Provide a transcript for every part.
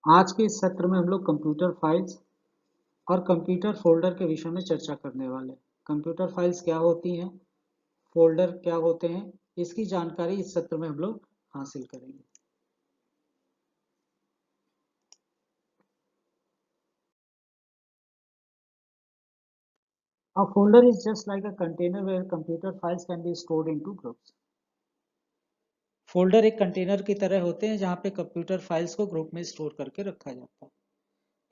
आज के इस सत्र में हम लोग कंप्यूटर फाइल्स और कंप्यूटर फोल्डर के विषय में चर्चा करने वाले हैं। कंप्यूटर फाइल्स क्या होती हैं, फोल्डर क्या होते हैं, इसकी जानकारी इस सत्र में हम लोग हासिल करेंगे। A folder is just like a container where computer files can be stored into groups. Folder एक कंटेनर की तरह होते हैं जहां पे कंप्यूटर फाइल्स को ग्रुप में स्टोर करके रखा जाता है।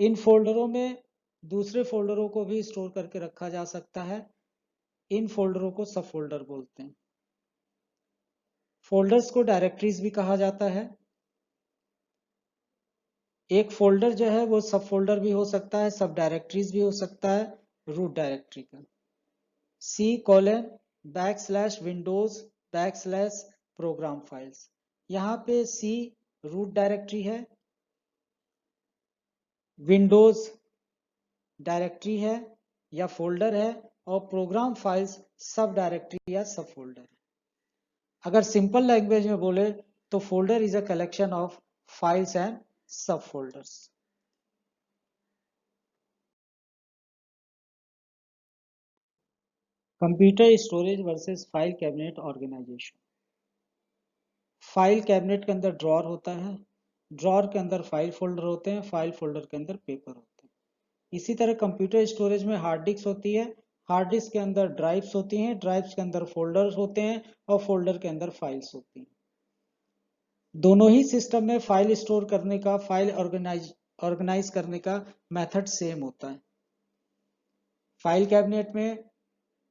इन फोल्डरों में दूसरे फोल्डरों को भी स्टोर करके रखा जा सकता है। इन फोल्डरों को सब फोल्डर बोलते हैं। फोल्डर्स को डायरेक्टरीज भी कहा जाता है। एक फोल्डर जो है वो सब फोल्डर भी हो सकता है, सब डायरेक्टरीज भी हो सकता है, रूट डायरेक्टरी का। C:\Windows\\प्रोग्राम फाइल्स। यहाँ पे C रूट डायरेक्टरी है, विंडोज डायरेक्टरी है या फोल्डर है, और प्रोग्राम फाइल्स सब डायरेक्टरी या सब फोल्डर है। अगर सिंपल लैंग्वेज में बोले तो folder is a collection of files and sub folders. Computer storage versus file cabinet organization. File cabinet के अंदर ड्रॉर होता है, ड्रॉर के अंदर फाइल फोल्डर होते हैं, फाइल फोल्डर के अंदर पेपर होते हैं। इसी तरह कंप्यूटर स्टोरेज में हार्ड डिस्क होती है, हार्ड डिस्क के अंदर ड्राइव्स होती हैं, ड्राइव्स के अंदर फोल्डर्स होते हैं और फोल्डर के अंदर फाइल्स होती हैं। दोनों ही सिस्टम में फाइल स्टोर करने का, फाइल ऑर्गेनाइज करने का मेथड सेम होता है। फाइल कैबिनेट में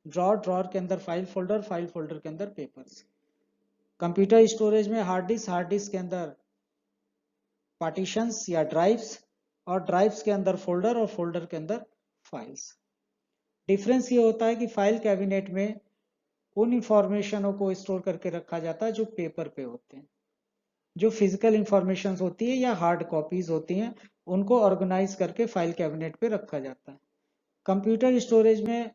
ड्रॉर, ड्रॉर के अंदर फाइल फोल्डर के अंदर पेपर्स। कंप्यूटर स्टोरेज में हार्ड डिस्क के अंदर पार्टीशंस या ड्राइव्स, और ड्राइव्स के अंदर फोल्डर और फोल्डर के अंदर फाइल्स। डिफरेंस ये होता है कि फाइल कैबिनेट में उन इंफॉर्मेशनों को स्टोर करके रखा जाता है जो पेपर पे होते हैं। जो फिजिकल इंफॉर्मेशन होती है या हार्ड कॉपीज होती हैं, उनको ऑर्गेनाइज करके फाइल कैबिनेट पे रखा जाता है। कंप्यूटर स्टोरेज में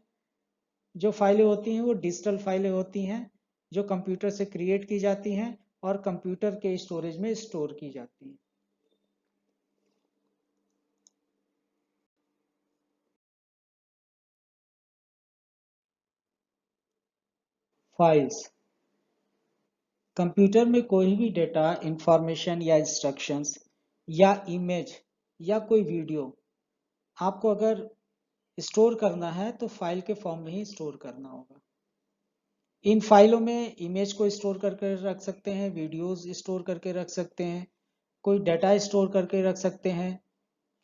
जो फाइलें होती हैं वो डिजिटल फाइलें होती हैं जो कंप्यूटर से क्रिएट की जाती हैं और कंप्यूटर के स्टोरेज में स्टोर की जाती हैं। फाइल्स। कंप्यूटर में कोई भी डेटा, इंफॉर्मेशन या इंस्ट्रक्शंस या इमेज या कोई वीडियो आपको अगर स्टोर करना है तो फाइल के फॉर्म में ही स्टोर करना होगा। इन फाइलों में इमेज को स्टोर करके रख सकते हैं, वीडियोस स्टोर करके रख सकते हैं, कोई डाटा स्टोर करके रख सकते हैं,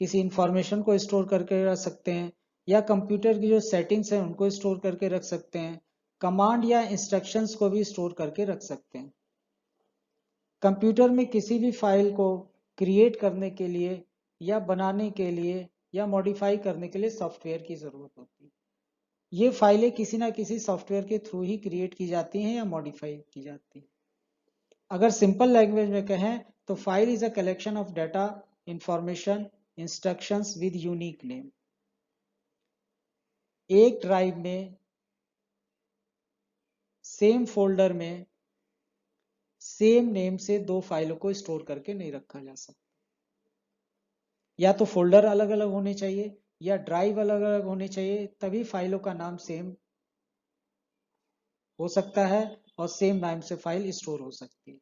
किसी इंफॉर्मेशन को स्टोर करके रख सकते हैं, या कंप्यूटर की जो सेटिंग्स हैं उनको स्टोर करके रख सकते हैं। कमांड या इंस्ट्रक्शंस को भी स्टोर करके रख सकते हैं। कंप्यूटर में किसी भी फाइल को क्रिएट करने के लिए या बनाने के लिए या मॉडिफाई करने के लिए सॉफ्टवेयर की जरूरत होती है। ये फाइलें किसी ना किसी सॉफ्टवेयर के थ्रू ही क्रिएट की जाती हैं या मॉडिफाई की जाती हैं। अगर सिंपल लैंग्वेज में कहें तो file is a collection of data, information, instructions with unique name. एक ड्राइव में, सेम फोल्डर में, सेम नेम से दो फाइलों को स्टोर करके नहीं रखा जा सकता। या तो फोल्डर अलग अलग होने चाहिए या ड्राइव अलग अलग होने चाहिए, तभी फाइलों का नाम सेम हो सकता है और सेम नाम से फाइल स्टोर हो सकती है।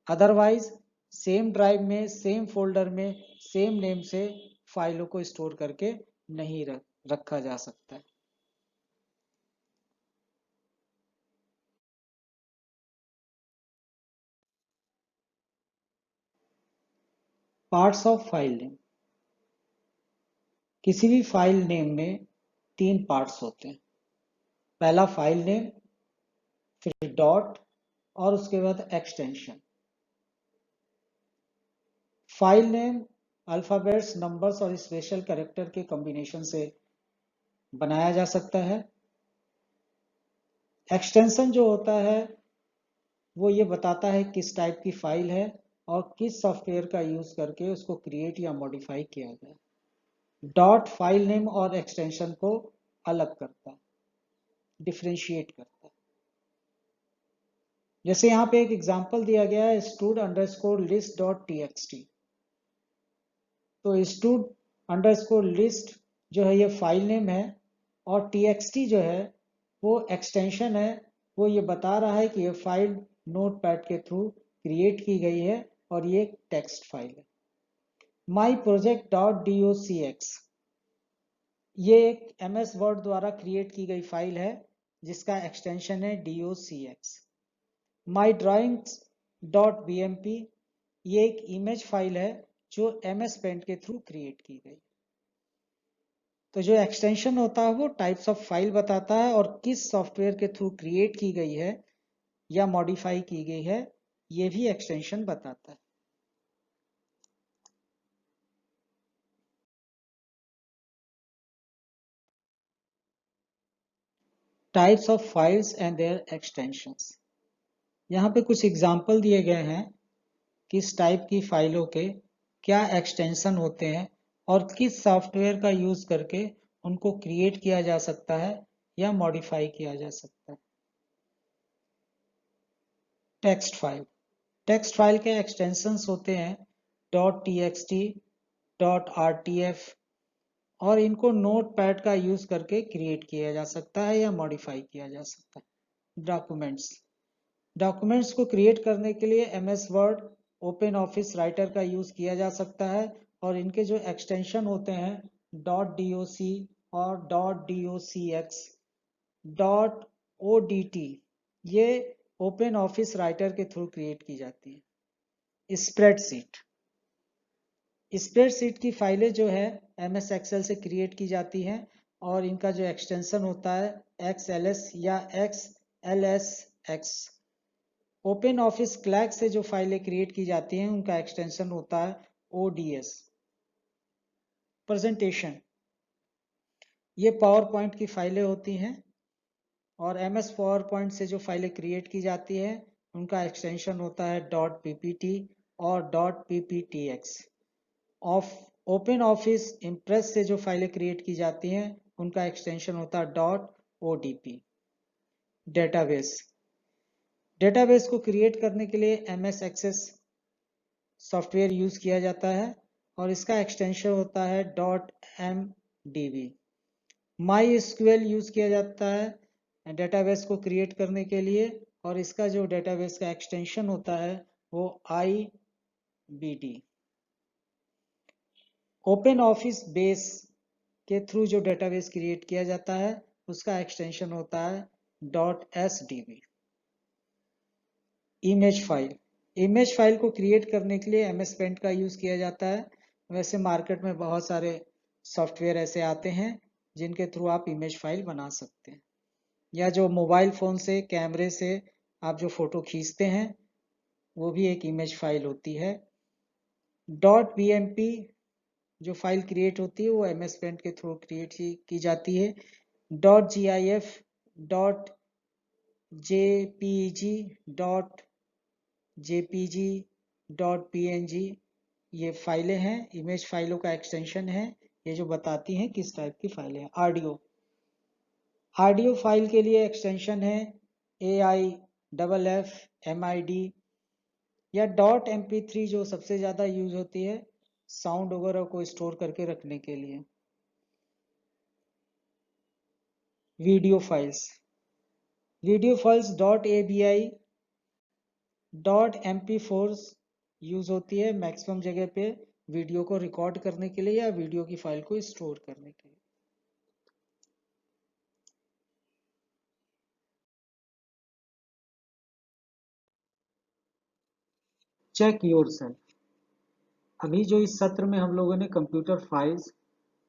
अदरवाइज सेम ड्राइव में, सेम फोल्डर में, सेम नेम से फाइलों को स्टोर करके नहीं रखा जा सकता है। Parts of file name. किसी भी फाइल नेम में तीन पार्ट्स होते हैं। पहला फाइल नेम, फिर डॉट और उसके बाद extension. File name alphabets, numbers और स्पेशल कैरेक्टर के कॉम्बिनेशन से बनाया जा सकता है। एक्सटेंशन जो होता है वो ये बताता है किस टाइप की फाइल है और किस सॉफ्टवेयर का यूज करके उसको क्रिएट या मॉडिफाई किया गया। डॉट फाइल नेम और एक्सटेंशन को अलग करता है, डिफ्रेंशिएट करता है। जैसे यहाँ पे एक एग्जांपल दिया गया है, stud_list.txt। तो स्टूड अंडरस्कोर लिस्ट जो है ये फाइल नेम है, और txt जो है वो एक्सटेंशन है। वो ये बता रहा है कि ये फाइल नोटपैड के थ्रू क्रिएट की गई है और ये टेक्स्ट फाइल है। माई प्रोजेक्ट डॉट docx ये एक MS वर्ड द्वारा क्रिएट की गई फाइल है जिसका एक्सटेंशन है docx। माई ड्राइंग्स डॉट bmp ये एक इमेज फाइल है जो MS पेंट के थ्रू क्रिएट की गई। तो जो एक्सटेंशन होता है वो टाइप्स ऑफ फाइल बताता है और किस सॉफ्टवेयर के थ्रू क्रिएट की गई है या मॉडिफाई की गई है, ये भी एक्सटेंशन बताता है। Types of files and their extensions. यहाँ पे कुछ एग्जाम्पल दिए गए हैं किस टाइप की फाइलों के क्या एक्सटेंशन होते हैं और किस सॉफ्टवेयर का यूज करके उनको क्रिएट किया जा सकता है या मॉडिफाई किया जा सकता है। Text file. टेक्स्ट फाइल के एक्सटेंशंस होते हैं .txt, .rtf, और इनको नोट पैड का यूज करके क्रिएट किया जा सकता है या मॉडिफाई किया जा सकता है। डॉक्यूमेंट्स। डॉक्यूमेंट्स को क्रिएट करने के लिए MS word, open office writer का यूज किया जा सकता है, और इनके जो एक्सटेंशन होते हैं .doc और .docx, .odt, ये ओपन ऑफिस राइटर के थ्रू क्रिएट की जाती है। स्प्रेडशीट। स्प्रेडशीट की फाइलें जो है MS एक्सेल से क्रिएट की जाती हैं और इनका जो एक्सटेंशन होता है XLS या XLSX। ओपन ऑफिस क्लैक से जो फाइलें क्रिएट की जाती हैं उनका एक्सटेंशन होता है ODS। प्रेजेंटेशन। ये पावर पॉइंट की फाइलें होती हैं और MS पावर पॉइंट से जो फाइलें क्रिएट की जाती है उनका एक्सटेंशन होता है .ppt और .pptx। Of open office impress से जो फाइलें क्रिएट की जाती हैं उनका एक्सटेंशन होता है .odp। डेटाबेस। डेटाबेस को क्रिएट करने के लिए MS एक्सेस सॉफ्टवेयर यूज किया जाता है और इसका एक्सटेंशन होता है .mdb। MySQL यूज किया जाता है डेटाबेस को क्रिएट करने के लिए और इसका जो डेटाबेस का एक्सटेंशन होता है वो IBD। ओपन ऑफिस बेस के थ्रू जो डेटाबेस क्रिएट किया जाता है उसका एक्सटेंशन होता है .sdb। Image file. Image file को क्रिएट करने के लिए MS पेंट का यूज किया जाता है। वैसे मार्केट में बहुत सारे सॉफ्टवेयर ऐसे आते हैं जिनके थ्रू आप इमेज फाइल बना सकते हैं, या जो मोबाइल फोन से कैमरे से आप जो फोटो खींचते हैं वो भी एक इमेज फाइल होती है। .bmp जो फाइल क्रिएट होती है वो MS पेंट के थ्रू क्रिएट की जाती है। .gif, .jpeg, .jpg, .png ये फाइलें हैं, इमेज फाइलों का एक्सटेंशन है, ये जो बताती हैं किस टाइप की फाइलें हैं। ऑडियो। ऑडियो फाइल के लिए एक्सटेंशन है AIFFMID या .mp3 जो सबसे ज़्यादा यूज होती है साउंड वगैरह को स्टोर करके रखने के लिए। Video files. Video files .avi, .mp4 use होती है मैक्सिमम जगह पे वीडियो को रिकॉर्ड करने के लिए या वीडियो की फाइल को स्टोर करने के लिए। Check yourself. अभी जो इस सत्र में हम लोगों ने कंप्यूटर फाइल्स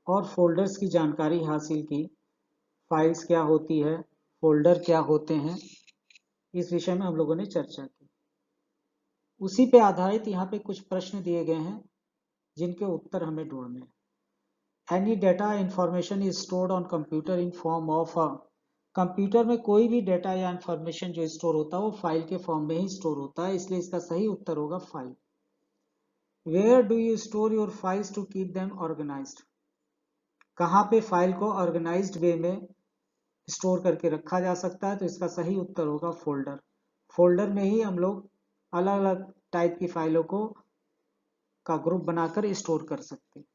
और फोल्डर्स की जानकारी हासिल की, फाइल्स क्या होती है, फोल्डर क्या होते हैं, इस विषय में हम लोगों ने चर्चा की। उसी पे आधारित यहाँ पे कुछ प्रश्न दिए गए हैं जिनके उत्तर हमें ढूंढने हैं। Any data information is stored on computer in form of a। Computer में कोई भी डेटा या इंफॉर्मेशन जो स्टोर होता है वो फाइल के फॉर्म में ही स्टोर होता है, इसलिए इसका सही उत्तर होगा file. Where do you store your files to keep them organized? कहाँ पे फाइल को ऑर्गेनाइज्ड वे में स्टोर करके रखा जा सकता है, तो इसका सही उत्तर होगा फोल्डर। फोल्डर में ही हम लोग अलग अलग टाइप की फाइलों को का ग्रुप बनाकर स्टोर कर सकते हैं।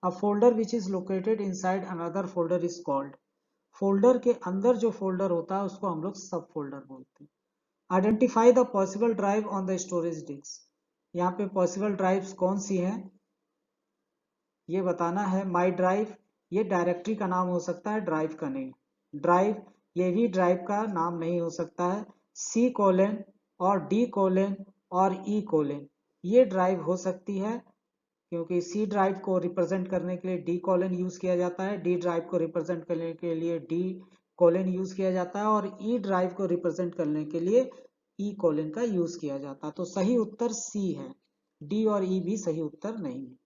A folder which is located inside another folder is called, folder के अंदर जो फोल्डर होता है उसको हम लोग सब फोल्डर बोलते हैं। Identify the possible drive on the storage disk, यहाँ पे पॉसिबल ड्राइव्स कौन सी हैं ये बताना है। माई ड्राइव ये डायरेक्टरी का नाम हो सकता है, ड्राइव का नहीं। ड्राइव ये भी ड्राइव का नाम नहीं हो सकता है। C कोलन और D कोलन और E कोलन ये ड्राइव हो सकती है, क्योंकि C ड्राइव को रिप्रेजेंट करने के लिए D कोलन यूज किया जाता है, D ड्राइव को रिप्रेजेंट करने के लिए D कोलन यूज किया जाता है और E ड्राइव को रिप्रेजेंट करने के लिए E कोलन का यूज किया जाता है। तो सही उत्तर C है, D और E भी सही उत्तर नहीं है।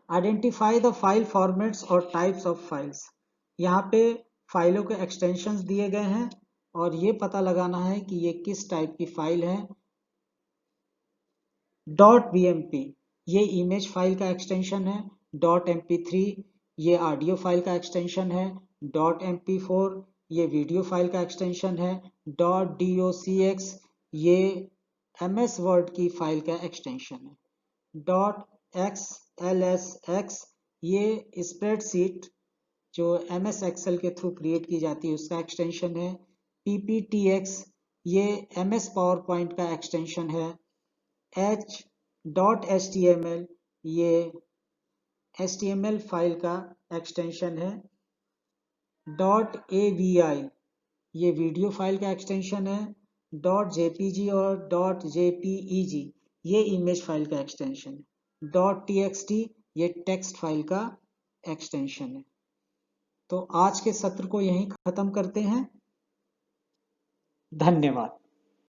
आइडेंटिफाई द फाइल फॉर्मेट्स और टाइप्स ऑफ फाइल्स, यहाँ पे फाइलों के एक्सटेंशंस दिए गए हैं और ये पता लगाना है कि ये किस टाइप की फाइल है। .bmp ये इमेज फाइल का एक्सटेंशन है। .mp3 ये ऑडियो फाइल का एक्सटेंशन है। .mp4 ये वीडियो फाइल का एक्सटेंशन है। .docx ये MS वर्ड की फाइल का एक्सटेंशन है। .xlsx ये स्प्रेडशीट जो MS एक्सेल के थ्रू क्रिएट की जाती है उसका एक्सटेंशन है। pptx ये MS पावर पॉइंट का एक्सटेंशन है। h.html ये HTML फाइल का एक्सटेंशन है। .avi ये वीडियो फाइल का एक्सटेंशन है। .jpg और .jpeg ये इमेज फाइल का एक्सटेंशन है। .txt ये टेक्स्ट फाइल का एक्सटेंशन है। तो आज के सत्र को यहीं खत्म करते हैं। धन्यवाद।